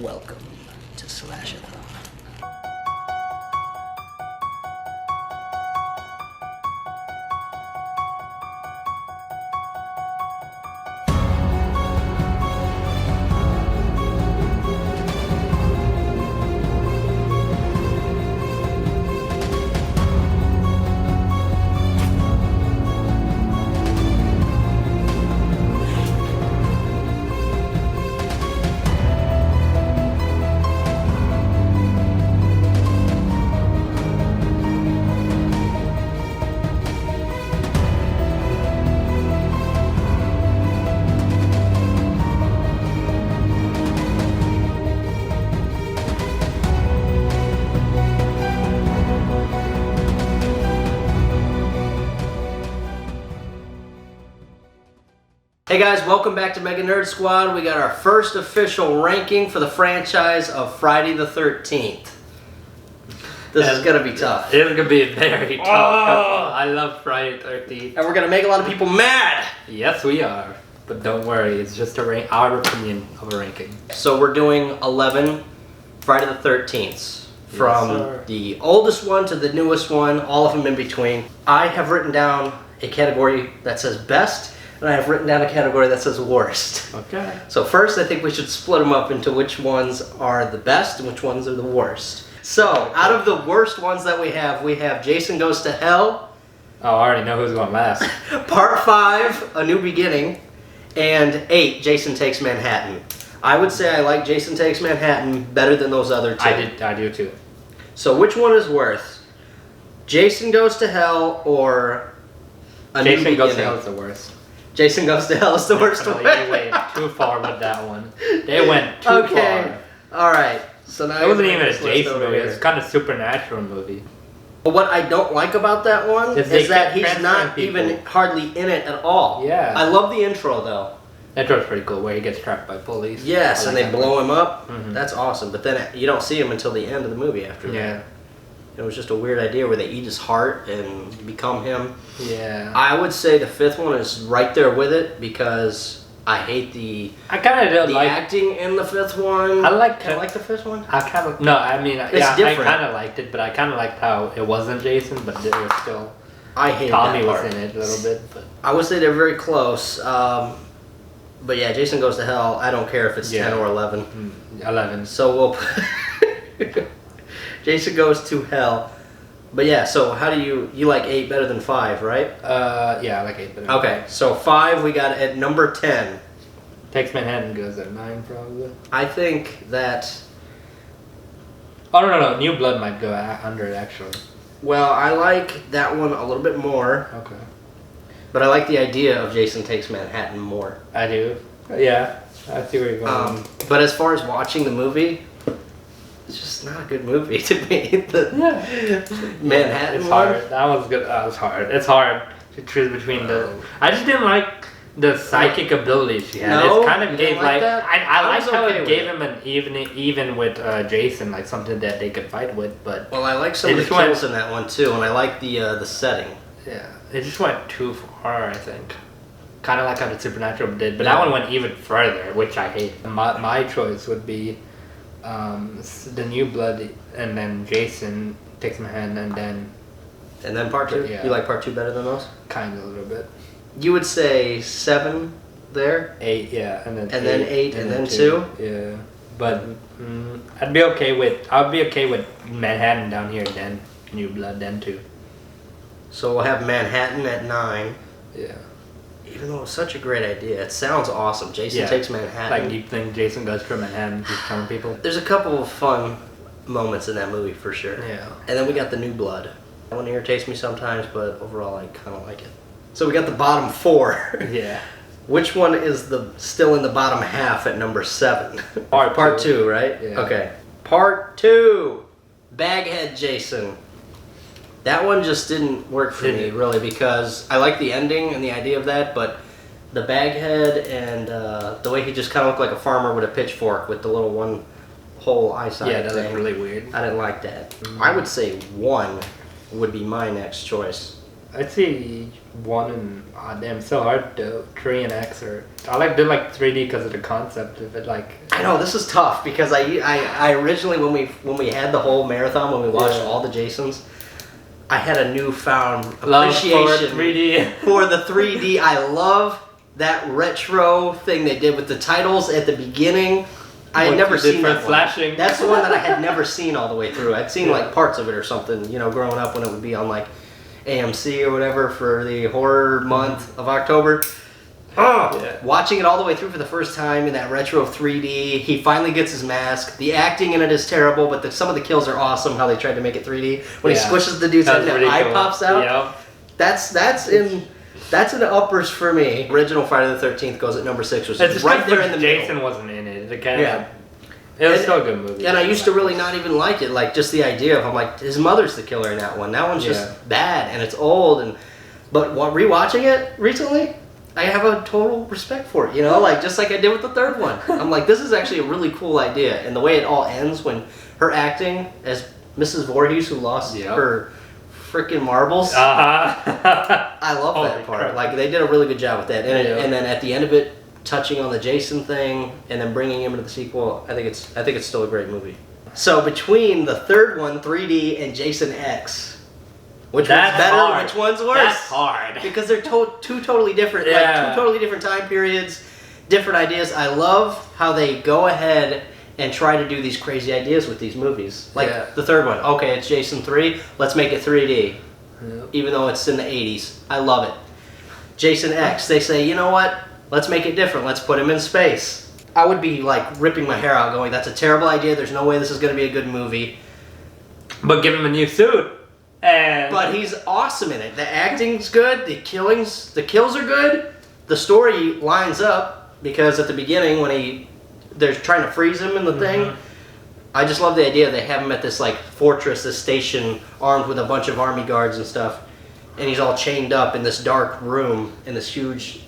Welcome to Slash-A-Thon. Hey guys, welcome back to MegaNerd Squad. We got our first official ranking for the franchise of Friday the 13th. This is going to be tough. It's going to be very tough. Oh, I love Friday the 13th. And we're going to make a lot of people mad. Yes, we are. But don't worry, it's just our opinion of a ranking. So we're doing 11 Friday the 13th. From the oldest one to the newest one, all of them in between. I have written down a category that says best. And I have written down a category that says worst. Okay. So first, I think we should split them up into which ones are the best and which ones are the worst. So, out of the worst ones that we have Jason Goes to Hell. Oh, I already know who's going last. Part 5, A New Beginning. And 8, Jason Takes Manhattan. I would say I like Jason Takes Manhattan better than those other two. I do too. So which one is worse? Jason Goes to Hell or A New Beginning? Jason Goes to Hell is the worst. Jason Goes to Hell is the worst one. They went too far with that one. They went too far. Alright. So now it wasn't even a Jason movie. It was kind of a supernatural movie. But what I don't like about that one is that he's not even hardly in it at all. Yeah. I love the intro though. That intro's pretty cool, where he gets trapped by police. Yes, and they blow him up. Mm-hmm. That's awesome. But then you don't see him until the end of the movie after that. Yeah. It was just a weird idea where they eat his heart and become him. Yeah. I would say the 5th one is right there with it because I hate the acting in the 5th one. I like the 5th one. I kind of It's different. I kind of liked it, but I kind of liked how it wasn't Jason, but it was still. I hated Tommy that part. was in it a little bit, but I would say they're very close. But yeah, Jason Goes to Hell. I don't care if it's 10 or 11. 11. So we'll put Jason Goes to Hell. But yeah, so how do you like 8 better than 5, right? Yeah, I like 8 better. Okay, so 5 we got at number 10. Takes Manhattan goes at 9 probably. I think that. Oh no, New Blood might go under it actually. Well, I like that one a little bit more. Okay. But I like the idea of Jason Takes Manhattan more. I do. Yeah, I see where you're going. But as far as watching the movie, it's just not a good movie to me. Manhattan it's one. hard. That was good. That was hard. It's hard to choose between the. I just didn't like the psychic abilities she had. No, it kind of gave like that? I liked how okay it gave him an even with Jason, like something that they could fight with. But well, I like some of the kills in that one too, and I like the setting. Yeah, it just went too far, I think. Kind of like how the Supernatural did, but that one went even further, which I hate. My choice would be the New Blood, and then Jason Takes Manhattan, and then Part 2. Yeah. You like Part 2 better than those? Kind of a little bit. You would say 7 there, 8, yeah, and then 8, and then 2. Yeah, but I'd be okay with Manhattan down here, then New Blood, then 2. So we'll have Manhattan at 9. Yeah. Even though it's such a great idea, it sounds awesome. Jason Takes Manhattan. Like, you think Jason goes to Manhattan, he's killing people? There's a couple of fun moments in that movie for sure. Yeah. And then we got the New Blood. That one irritates me sometimes, but overall I kind of like it. So we got the bottom 4. Yeah. Which one is still in the bottom half at number 7? Part 2, right? Yeah. Okay. Part 2. Baghead Jason. That one just didn't work for me, really, because I like the ending and the idea of that, but the baghead and the way he just kind of looked like a farmer with a pitchfork with the little one whole eyesight. Yeah, that looked really weird. I didn't like that. I would say 1 would be my next choice. I'd say 1 and damn, so hard though. 3 and X or I did like 3D because of the concept of it. Like I know this is tough because I originally when we had the whole marathon when we watched all the Jasons, I had a newfound appreciation for 3D. for the 3D. I love that retro thing they did with the titles at the beginning. I had never seen that slashing. one. That's the one that I had never seen all the way through. I'd seen like parts of it or something, you know, growing up when it would be on like AMC or whatever for the horror month of October. Watching it all the way through for the first time in that retro 3D. He finally gets his mask. The acting in it is terrible, but some of the kills are awesome. How they tried to make it 3D when he squishes the dude's head and the eye pops out. Yep. That's an uppers for me. Original Friday the 13th goes at number 6, which is right there in the middle. Jason wasn't in it. It was still a good movie. And I used to really not even like it. Like, just the idea of, I'm like, his mother's the killer in that one. That one's just bad, and it's old. But rewatching it recently, I have a total respect for it, you know? Like, just like I did with the third one. I'm like, this is actually a really cool idea. And the way it all ends when her acting as Mrs. Voorhees, who lost her freaking marbles. I love that part. Crap. Like, they did a really good job with that. And then at the end of it, touching on the Jason thing and then bringing him into the sequel, I think it's still a great movie. So between the third one, 3D, and Jason X, which one's better? Hard. Which one's worse? That's hard. Because they're two totally different, like two totally different time periods, different ideas. I love how they go ahead and try to do these crazy ideas with these movies. Like the third one, okay, it's Jason 3, let's make it 3D, even though it's in the 80s. I love it. Jason X, they say, you know what? Let's make it different. Let's put him in space. I would be like ripping my hair out going, that's a terrible idea. There's no way this is going to be a good movie. But give him a new suit. But he's awesome in it. The acting's good. The kills are good. The story lines up because at the beginning when they're trying to freeze him in the thing, I just love the idea they have him at this like fortress, this station, armed with a bunch of army guards and stuff, and he's all chained up in this dark room in this huge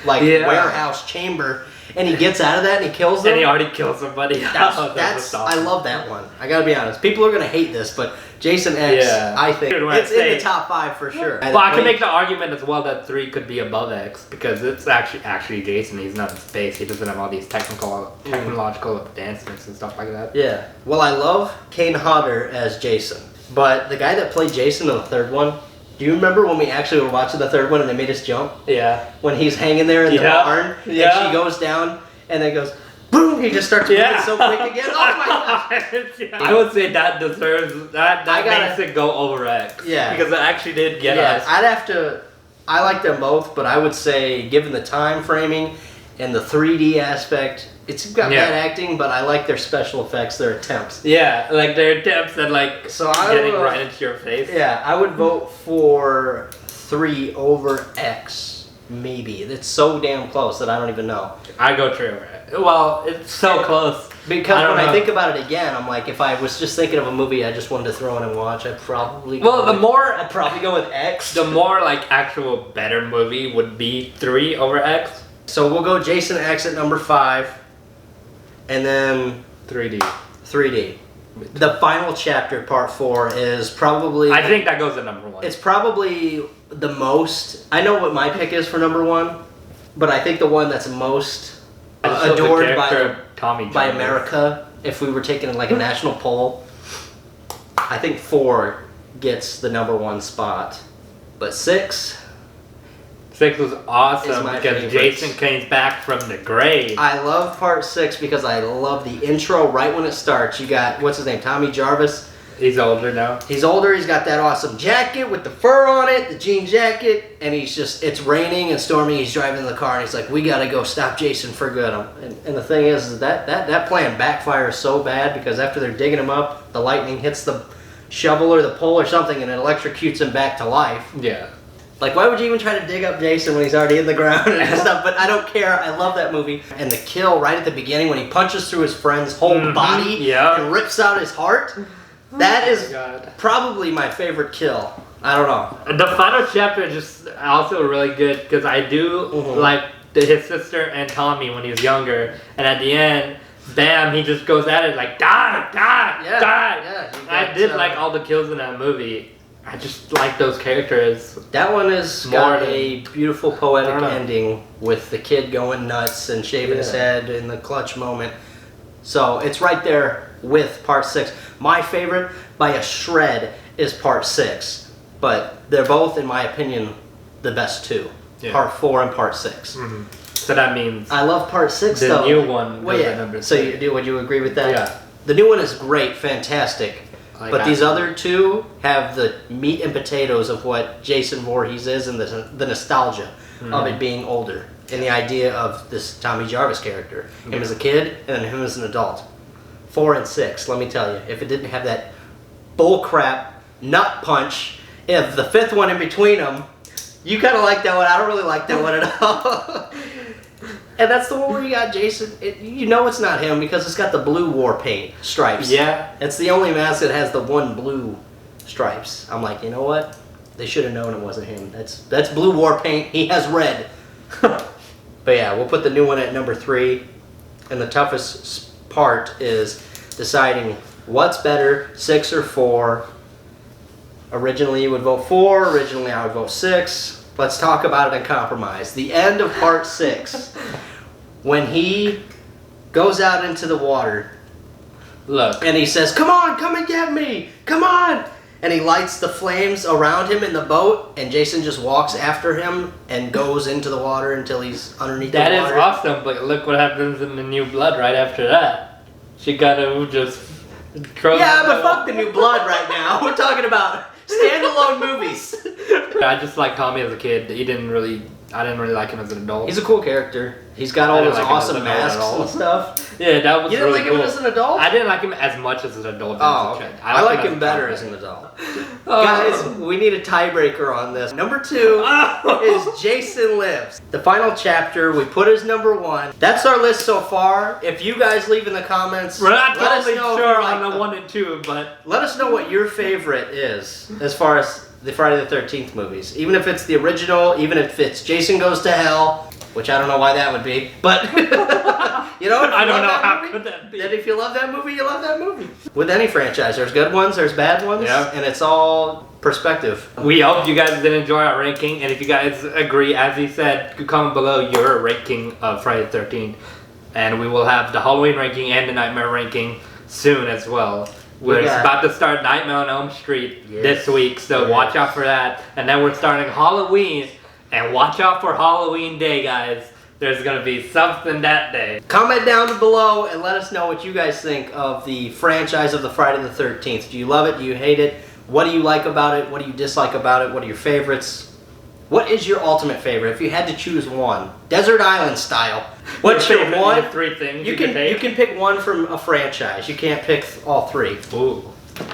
warehouse chamber, and he gets out of that and he kills them. And he already killed somebody. That's I love that one. I gotta be honest. People are gonna hate this, but Jason X, I think it's in the top 5 for sure. Well, I can make the argument as well that 3 could be above X because it's actually Jason. He's not in space. He doesn't have all these technological advancements and stuff like that. Yeah. Well, I love Kane Hodder as Jason, but the guy that played Jason in the third one. Do you remember when we actually were watching the third one and they made us jump? Yeah. When he's hanging there in the barn and she goes down and then goes, boom, he just starts moving so quick again. Oh my god. I would say that deserves, that makes it go over X. Yeah. Because it actually did get us. I like them both, but I would say given the time framing and the 3D aspect, it's got bad acting, but I like their special effects, their attempts. Yeah, like their attempts at getting right into your face. Yeah, I would vote for 3 over X, maybe. It's so damn close that I don't even know. I go 3 over X. Well, it's so close. Because when I think about it again, I'm like, if I was just thinking of a movie I just wanted to throw in and watch, I'd probably I'd probably go with X. The more like actual better movie would be 3 over X. So we'll go Jason X at number 5. And then 3D. The final chapter, part 4, is probably... I think that goes at number 1. It's probably the most... I know what my pick is for number 1, but I think the one that's most adored by America, if we were taking like a national poll, I think 4 gets the number 1 spot. But 6... 6 was awesome because Jason came back from the grave. I love part 6 because I love the intro right when it starts. You got, what's his name, Tommy Jarvis? He's older now. He's older, he's got that awesome jacket with the fur on it, the jean jacket, and it's raining and storming, he's driving in the car and he's like, we gotta go stop Jason for good. And the thing is that plan backfires so bad because after they're digging him up, the lightning hits the shovel or the pole or something and it electrocutes him back to life. Yeah. Like, why would you even try to dig up Jason when he's already in the ground and stuff? But I don't care. I love that movie. And the kill right at the beginning when he punches through his friend's whole body and rips out his heart, that is probably my favorite kill. I don't know. The final chapter is just also really good because I do like his sister and Tommy when he was younger. And at the end, bam, he just goes at it like, die. Yeah, I did like all the kills in that movie. I just like those characters. That one has More got than- a beautiful poetic I don't know. ending with the kid going nuts and shaving his head in the clutch moment. So it's right there with part 6. My favorite by a shred is part 6, but they're both, in my opinion, the best two. Yeah. Part 4 and part 6. Mm-hmm. So that means I love part 6 the though. new one Well, goes yeah. at number So 3. would you agree with that? Yeah. The new one is great, fantastic. Like But these that. other two have the meat and potatoes of what Jason Voorhees is and the nostalgia of it being older. And the idea of this Tommy Jarvis character. Him as a kid and then him as an adult. 4 and 6, let me tell you. If it didn't have that bullcrap nut punch, if the 5th one in between them, you kind of like that one. I don't really like that one at all. And that's the one where you got Jason. You know it's not him because it's got the blue war paint stripes. Yeah. It's the only mask that has the one blue stripes. I'm like, you know what? They should have known it wasn't him. That's blue war paint. He has red. But yeah, we'll put the new one at number 3. And the toughest part is deciding what's better, 6 or 4. Originally you would vote 4. Originally I would vote 6. Let's talk about it and compromise. The end of part 6. When he goes out into the water. Look. And he says, come on, come and get me. Come on. And he lights the flames around him in the boat. And Jason just walks after him and goes into the water until he's underneath That the is water. awesome, but look what happens in the New Blood right after that. She gotta just throw Yeah, them but out. fuck the New Blood right now. We're talking about standalone movies. I just like Tommy as a kid. I didn't really like him as an adult. He's a cool character. He's got I all didn't those like him as awesome an adult at masks all. and stuff. Yeah, that was You didn't really like cool. him as an adult? I didn't like him as much as an adult. Oh, as a kid. I like him as a better child. as an adult. Oh. Guys, we need a tiebreaker on this. Number 2 is Jason Lives. The final chapter, we put as number 1. That's our list so far. If you guys leave in the comments, We're not let us totally know if sure you like on the them. 1 and 2, but Let us know what your favorite is as far as the Friday the 13th movies. Even if it's the original, even if it's Jason Goes to Hell, which I don't know why that would be, but you know, if you I don't love know that how movie, could that be. then if you love that movie, you love that movie. With any franchise, there's good ones, there's bad ones, Yeah. and it's all perspective. We hope you guys did enjoy our ranking, and if you guys agree, as he said, comment below your ranking of Friday the 13th, and we will have the Halloween ranking and the Nightmare ranking soon as well. We're got- about to start Nightmare on Elm Street Yes. this week, so Yes. watch out for that. And then we're starting Halloween, and watch out for Halloween Day, guys. There's gonna be something that day. Comment down below and let us know what you guys think of the franchise of the Friday the 13th. Do you love it? Do you hate it? What do you like about it? What do you dislike about it? What are your favorites? What is your ultimate favorite? If you had to choose one, Desert Island style. What's your favorite? one? You have 3 things You can take. pick one from a franchise. You can't pick all 3. Ooh.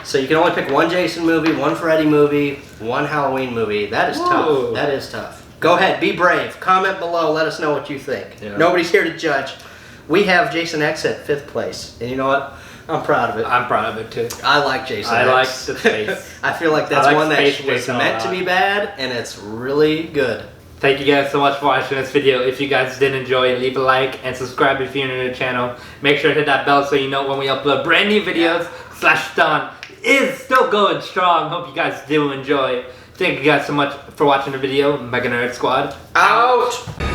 So you can only pick one Jason movie, one Freddy movie, one Halloween movie. That is Whoa. tough. That is tough. Go ahead, be brave. Comment below. Let us know what you think. Yeah. Nobody's here to judge. We have Jason X at 5th place, and you know what? I'm proud of it. I'm proud of it too. I like Jason I X. like the space. I feel like that's I like one that space was Jason a meant to lot. be bad, and it's really good. Thank you guys so much for watching this video. If you guys did enjoy, leave a like and subscribe if you're new to the channel. Make sure to hit that bell so you know when we upload brand new videos. Slash-A-Thon is still going strong. Hope you guys do enjoy. Thank you guys so much for watching the video. MegaNerd Squad Out!